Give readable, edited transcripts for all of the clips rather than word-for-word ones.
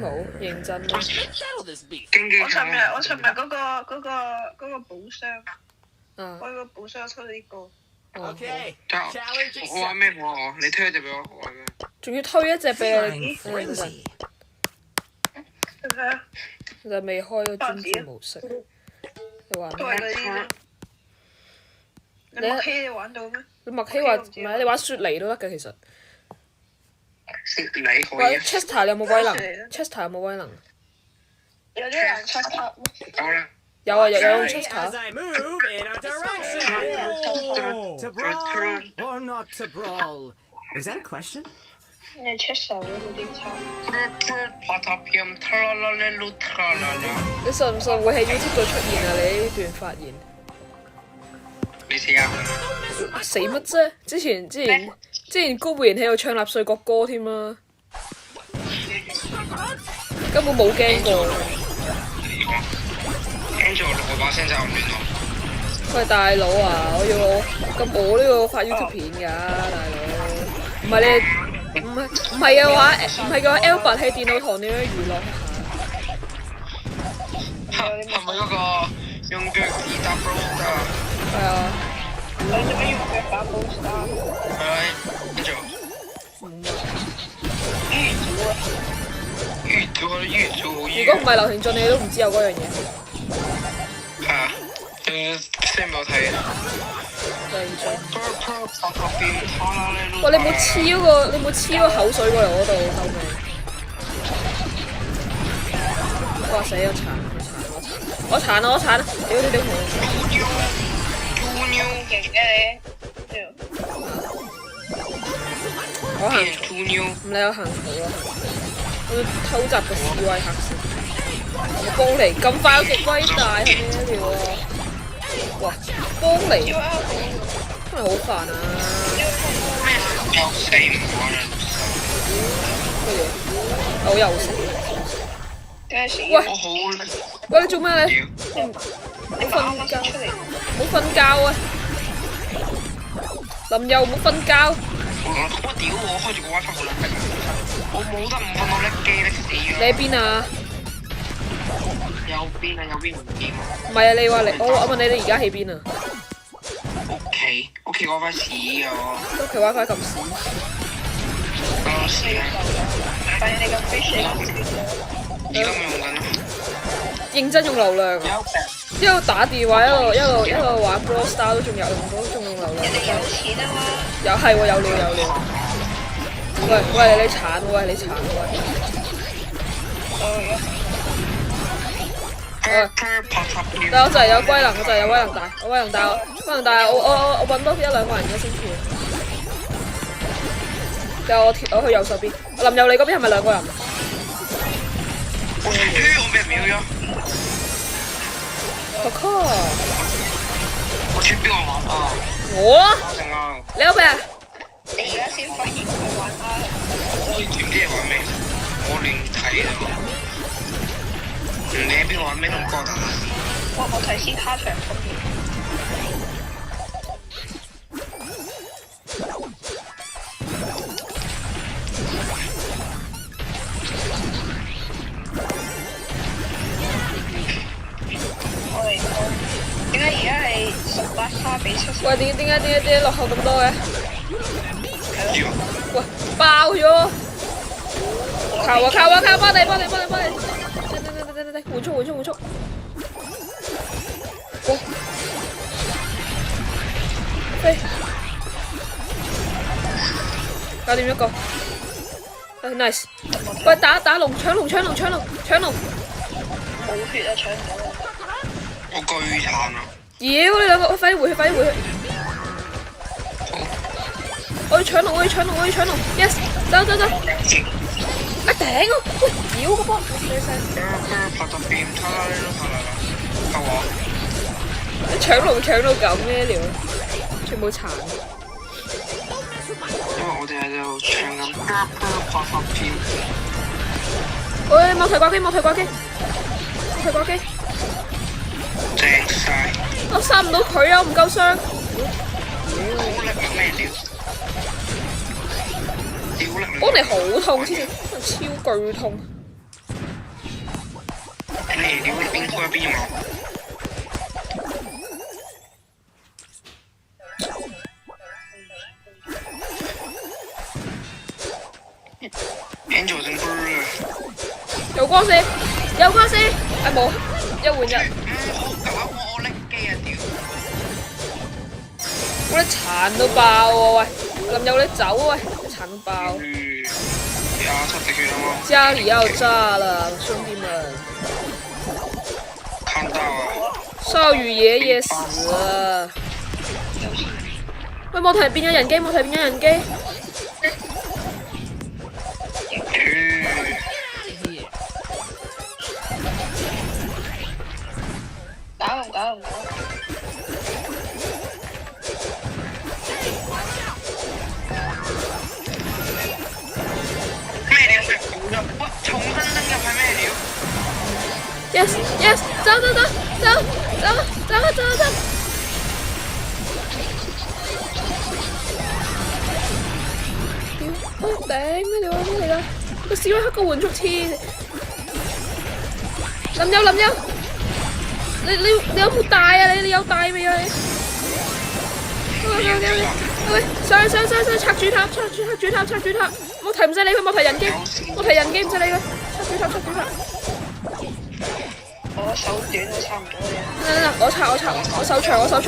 冇，認真咯。經紀我尋日嗰個寶箱，啊我個寶箱出呢個。Okay. 我玩咩好啊？你推一隻俾我玩咩？仲要推一隻俾你， Frenzy. 睇下，就未開個專注模式。你玩咩？都係嗰啲。你默希你玩到咩？你默希話唔係，你玩雪梨都得嘅其實。雪梨可喂以。 ，Chester 你有冇威能？Chester 有冇威能？有啲人出塔。好啦。有啊，有 As Chester。 I move in a direction. To brawl or not to brawl? Is that a question? 你出手嗰啲叉。拍塔片，啦啦啦啦啦啦。你信唔信會喺 YouTube 度出現啊？你呢段發言。你試下。死乜啫？之前高賢喺度唱納粹國歌添啦，根本冇驚過。Angel 我把聲真係咁亂喎。喂大佬啊，我呢個發 YouTube 片㗎，大佬。唔係你唔係嘅話，唔係嘅話 Albert 喺電腦堂點樣娛樂下？係咪嗰個用腳趾打 bro 㗎？係啊。你做咩用腳打寶箱？係 Angel。預做。如果唔係劉庭俊，你都唔知有嗰樣嘢。係啊，send 俾我睇嘅。喂，你冇黐嗰個口水過嚟我度，救命！哇死我殘！屌！勁嘅你。我行唔理我行好咯，我偷襲個示威黑線。邦尼咁快有極威大係咩料啊？哇！邦尼真係好煩啊！又死唔可能。乜嘢？我又死。喂！我好叻。喂你做咩你？你瞓覺？冇瞓覺啊！林佑冇瞓覺。我屌我開住個 WiFi 好撚逼，我冇得唔瞓我叻機叻死咗。你喺邊啊？右邊唔見喎。唔係啊，你話你我問你而家喺邊啊？屋企 WiFi 屎啊！屋企 WiFi 咁屎。死啦！反正你咁飛死。而家咪用緊。認真用流量啊！一路打電話一路玩 Brawl Star 都仲用流量。人哋有錢啊嘛。有料。喂，你鏟喂！但我就係有威能，大，我揾多一兩個人嘅先跳。就我去右手邊，林佑你嗰邊係咪兩個人？我俾人秒咗。我出邊個玩啊？我？成啊！你有咩啊？你而家先發現佢玩啊！我唔知你玩咩，我亂睇啊！你喺邊玩咩都唔覺得。我睇先卡場方面。點解而家係18比7？喂，點解落後咁多嘅？喂，爆咗！靠啊！幫你！等，換速！哇！飛！搞掂一個。nice！ 喂，打龍，搶龍！冇血啊，搶唔到啊！我巨慘啊！妖你兩個，快啲回去！我要搶龍 ！Yes！ 走！啊頂啊！喂，屌個波！拍到變態啦！夠我！你搶龍搶到咁咩料？全部殘。因為我哋喺度唱緊拍發片。喂，莫提掛機！正晒！我殺唔到佢啊！我唔夠傷。好叻啊咩料？幫你好痛，黐線，超巨痛。咩料邊開邊冇。Angel 正杯啊！有光線，有光線，啊冇，一換一。我拎機啊屌！我啲殘到爆喎喂！林友你走啊喂！殘到爆！出滴血啊嘛！家裡要炸了，兄弟們！看到啊！少羽爺爺死了！喂，冇提變咗人機，冇提變咗人機。搞。咩料食糊咗？哇！重新登入係咩料 ？Yes，走！屌，頂咩料啊？咩嚟㗎？個史威克個援助黐，林友，你有冇帶啊？你有帶未啊？你？喂，上，拆主塔，冇提唔使理佢，冇提人機唔使理佢，拆主塔。我手短都差唔多嘅。我拆，我手長。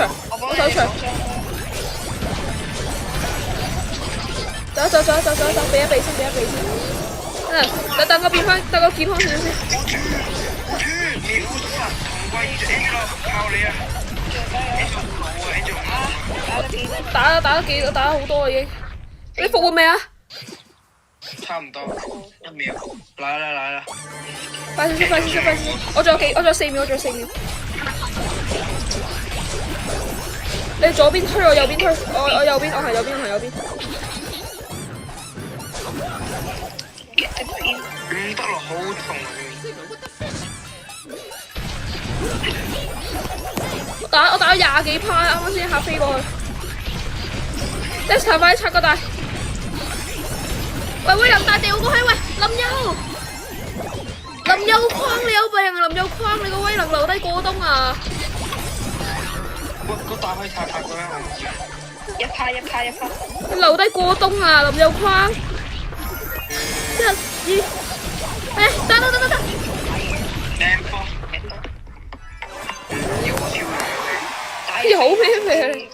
走，避一避先。等我變翻，等我健康少少先。你烏蘇啊，同歸於盡 Angel 靠你啊 ！Angel 打咗好多啊已經。你復活未啊？差唔多1秒，嚟啦！快啲！我仲有4秒。你左邊推，我右邊推，我右邊，我係右邊。唔得咯，好痛啊！我打咗20幾趴，啱啱先一下飛過去。Dexter 快啲拆個大！喂，威林大掉過去，喂，林優框你有病啊！林優框你個威能留低過冬啊！個大可以拆佢啊！一趴。你留低過冬啊！林優框。1、2，得。好咩？